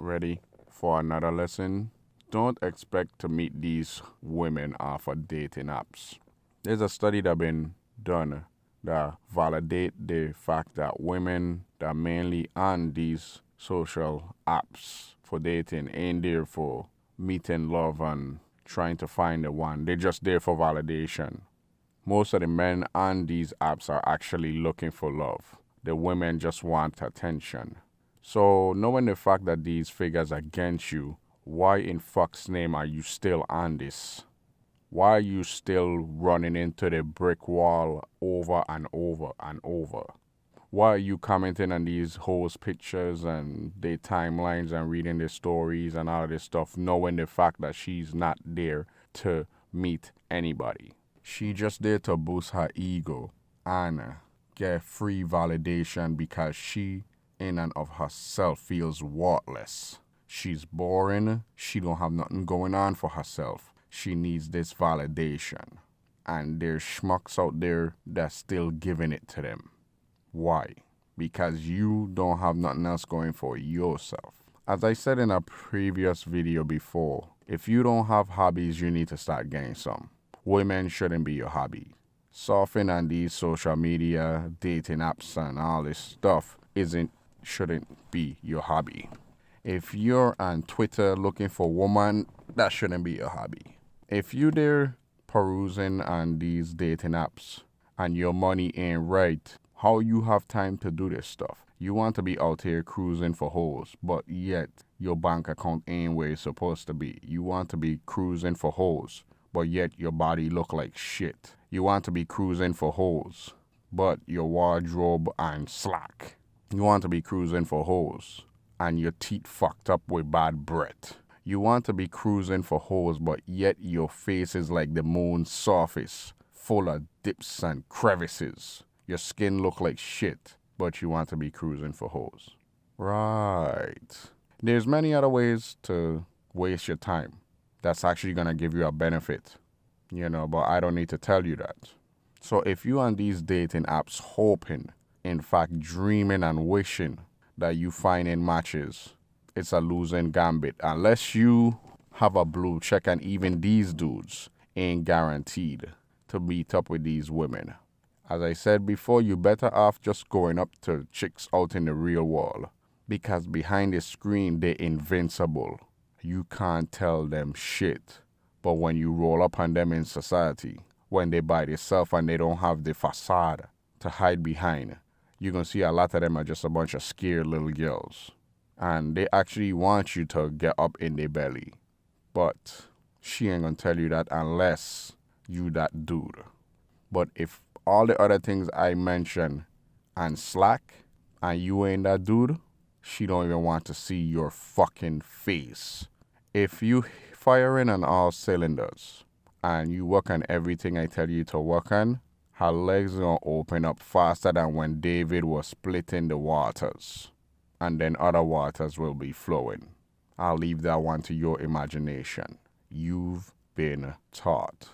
Ready for another lesson? Don't expect to meet these women off of dating apps. There's a study that's been done that validate the fact that women that mainly on these social apps for dating ain't there for meeting love and trying to find the one. They're just there for validation. Most of the men on these apps are actually looking for love. The women just want attention. So knowing the fact that these figures are against you, why in fuck's name are you still on this? Why are you still running into the brick wall over and over and over? Why are you commenting on these hoes' pictures and their timelines and reading their stories and all of this stuff, knowing the fact that she's not there to meet anybody? She just there to boost her ego and get free validation because she in and of herself feels worthless. She's boring. She don't have nothing going on for herself. She needs this validation. And there's schmucks out there that's still giving it to them. Why? Because you don't have nothing else going for yourself. As I said in a previous video before, if you don't have hobbies, you need to start getting some. Women shouldn't be your hobby. Surfing on these social media, dating apps and all this stuff shouldn't be your hobby. If you're on Twitter looking for a woman, that shouldn't be your hobby. If you're there perusing on these dating apps and your money ain't right, how you have time to do this stuff? You want to be out here cruising for hoes, but yet your bank account ain't where it's supposed to be. You want to be cruising for hoes, but yet your body look like shit. You want to be cruising for hoes, but your wardrobe and slack. You want to be cruising for hoes, and your teeth fucked up with bad breath. You want to be cruising for hoes, but yet your face is like the moon's surface, full of dips and crevices. Your skin look like shit, but you want to be cruising for hoes. Right. There's many other ways to waste your time that's actually going to give you a benefit, but I don't need to tell you that. So if you on these dating apps hoping, in fact dreaming and wishing that you find in matches, it's a losing gambit. Unless you have a blue check, and even these dudes ain't guaranteed to meet up with these women. As I said before, you better off just going up to chicks out in the real world, because behind the screen they're invincible. You can't tell them shit. But when you roll up on them in society, when they by themselves and they don't have the facade to hide behind, you're going to see a lot of them are just a bunch of scared little girls. And they actually want you to get up in their belly. But she ain't going to tell you that unless you that dude. But if all the other things I mentioned and slack, and you ain't that dude, she don't even want to see your fucking face. If you firing on all cylinders and you work on everything I tell you to work on, her legs gonna open up faster than when David was splitting the waters. And then other waters will be flowing. I'll leave that one to your imagination. You've been taught.